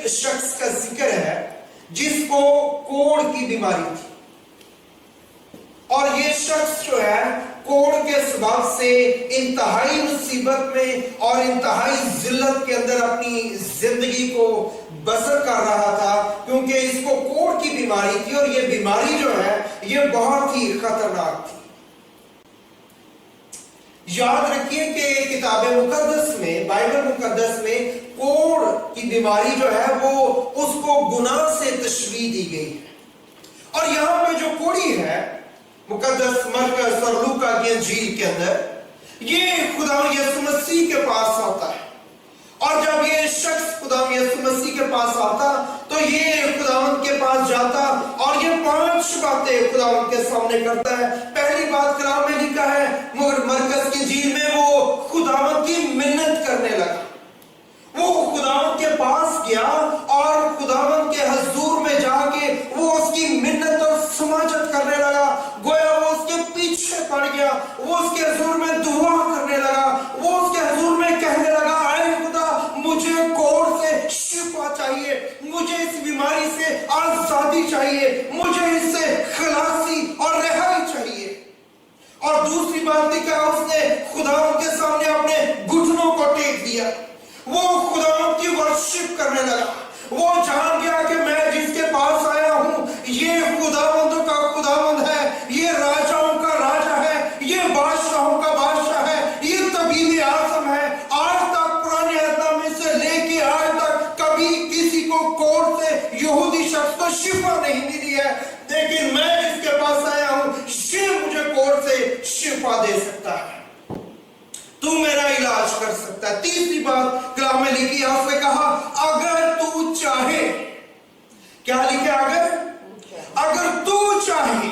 ایک شخص کا ذکر ہے جس کو کوڑ کی بیماری تھی، اور یہ شخص جو ہے کوڑ کے سبب سے انتہائی مصیبت میں اور انتہائی ذلت کے اندر اپنی زندگی کو بسر کر رہا تھا، کیونکہ اس کو کوڑ کی بیماری تھی، اور یہ بیماری جو ہے یہ بہت ہی خطرناک تھی۔ یاد رکھیے کہ کتاب مقدس میں، بائبل مقدس میں کوڑ کی بیماری جو ہے وہ اس کو گناہ سے تشبیہ دی گئی ہے، اور یہاں پہ جو کوڑی ہے مقدس مرکز اور لوکا کی انجیل کے اندر، یہ خدا یسوع مسیح کے پاس آتا ہے، اور جب یہ شخص خدا یسوع مسیح کے پاس آتا تو یہ خداوند کے پاس جاتا اور یہ 5 باتیں خداوند کے سامنے کرتا ہے۔ پہلی بات کلام میں لکھا ہے، مگر مرکز کی انجیل میں وہ خداوند کی منت کرنے لگا۔ وہ خداوند کے پاس گیا اور خداوند کے حضور میں جا کے وہ اس کی منت اور سماجت کرنے لگا، گویا وہ اس کے پیچھے پڑ گیا، وہ اس کے حضور میں دعا کرنے لگا، وہ اس کے حضور میں کہنے لگا، اے خدا مجھے کوڑ سے شفا چاہیے، مجھے اس بیماری سے آزادی چاہیے، مجھے اس سے خلاصی اور رہائی چاہیے۔ اور دوسری بات لکھا، اس نے خداوند کے سامنے اپنے گھٹنوں کو ٹیک دیا، وہ خداوند کی ورشپ کرنے لگا، وہ جان گیا کہ میں جس کے پاس آیا ہوں یہ خداوندوں کا خداوند ہے، یہ راجاؤں کا راجا ہے، یہ بادشاہوں کا بادشاہ ہے، یہ طبیب اعظم ہے۔ آج تک پرانے عہد نامے سے لے کے آج تک کبھی کسی کو کوڑ سے یہودی شخص کو شفا نہیں ملی ہے، لیکن میں جس کے پاس آیا ہوں یہ مجھے کوڑ سے شفا دے سکتا ہے، تو میرا علاج کر سکتا ہے۔ تیسری بات کلام میں لکھی، آپ نے کہا اگر تو چاہے، کیا لکھا؟ اگر تو چاہے۔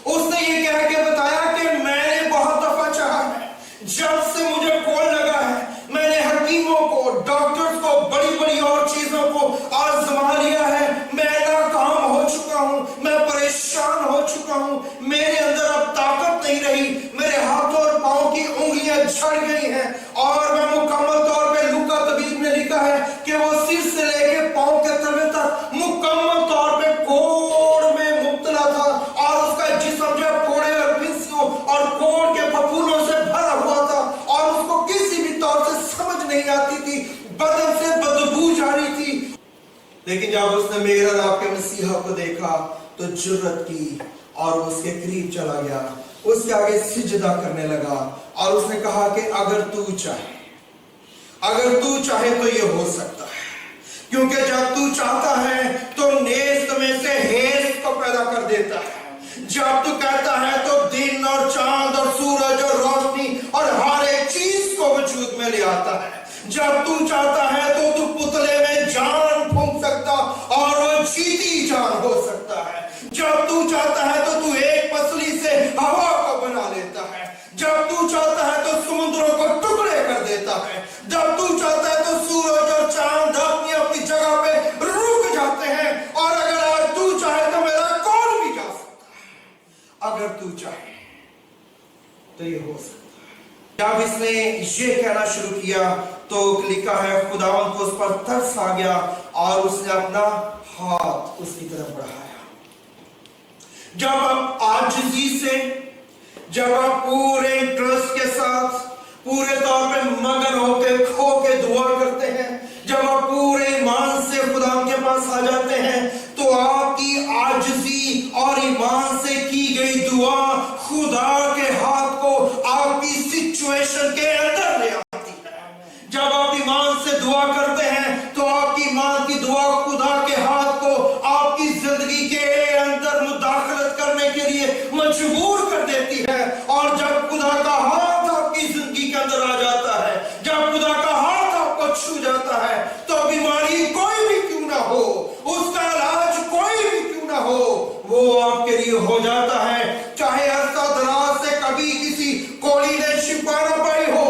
اس نے یہ کہہ کے بتایا کہ میں نے بہت دفعہ چاہا ہے، جب سے مجھے کوڑ لگا ہے میں نے حکیموں کو، ڈاکٹرز کو، بڑی بڑی اور چیزوں کو آزما لیا ہے، میں ناکام ہو چکا ہوں، میں پریشان ہو چکا ہوں، میرے اندر اب طاقت نہیں رہی، میرے ہاتھوں اور پاؤں کی انگلیاں جھڑ گئی ہیں، اور میں مکمل طور پہ، لوکا طبیب نے لکھا ہے کہ وہ سر سے لے کے پاؤں کے تلوے تک مکمل طور پہ کوڑ میں مبتلا تھا، اور اس کا جسم جو کوڑے اور پھنسیوں اور کوڑ کے پھپھولوں سے بھرا ہوا تھا، اور اس کو کسی بھی طور سے سمجھ نہیں آتی تھی، بدن سے بدبو جاری تھی۔ لیکن جب اس نے میرا رب کے مسیحا کو دیکھا تو جرت کی اور اس کے قریب چلا گیا، اس کے آگے سجدہ کرنے لگا، اور اس نے کہا کہ اگر تو چاہے، اگر تو چاہے تو یہ ہو سکتا ہے، کیونکہ جب تو چاہتا ہے تو نیست میں سے ہیست کو پیدا کر دیتا ہے، جب تو کہتا ہے تو دن اور چاند اور سورج اور روشنی اور ہر ایک چیز کو وجود میں لے آتا ہے، جب تو چاہتا ہے تو پتلے میں جان پھونک سکتا اور وہ جیتی جان ہو سکتا ہے، جب تو چاہتا ہے تو ایک پسلی سے ہوا کو بنا لیتا ہے، جب تو چاہتا ہے تو سمندروں کو ٹکڑے کر دیتا ہے، جب تو چاہتا ہے تو سورج اور چاند اپنی اپنی جگہ پہ رک جاتے ہیں، اور اگر آج تو چاہے تو میرا کون بھی جا سکتا ہے، اگر تو چاہے تو یہ ہو سکتا ہے۔ جب اس نے یہ کہنا شروع کیا تو لکھا ہے خداوند کو اس پر ترس آ گیا اور اس نے اپنا ہاتھ اس کی طرف بڑھایا۔ جب آپ عاجزی سے، جب آپ پورے انٹرسٹ کے ساتھ، پورے طور پہ مگن ہو کے کھو کے دعا کرتے ہیں، جب آپ پورے ایمان سے خدا کے پاس آ جاتے ہیں، تو آپ کی عاجزی اور ایمان سے کی گئی دعا خدا کے ہاتھ کو آپ کی سچویشن کے اندر لے آتی ہے۔ جب آپ ایمان سے دعا کرتے ہیں تو آپ کی ایمان کی دعا خدا کے ہاتھ کو آپ کی زندگی کے اندر مداخلت کرنے کے لیے مجبور کر دیتی ہے، اور جب خدا کا ہاتھ آپ کی زندگی کے اندر آ جاتا ہے، جب خدا کا ہاتھ آپ کو چھو جاتا ہے، تو بیماری کوئی بھی کیوں نہ ہو، اس کا علاج کوئی بھی کیوں نہ ہو، وہ آپ کے لیے ہو جاتا ہے۔ چاہے عرصہ دراز سے کبھی کسی کوڑی نے شفا نہ پائی ہو،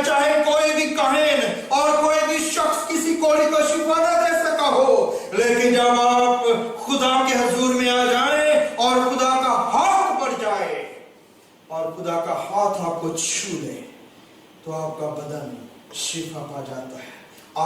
چاہے کوئی بھی کاہن اور کوئی بھی شخص کسی کوڑی کو شفا نہ دے سکا ہو، لیکن جب آپ خدا کے حضور میں آ جائیں اور خدا کا ہاتھ بڑھ جائے اور خدا کا ہاتھ آپ کو چھو لے، تو آپ کا بدن شفا پا جاتا ہے،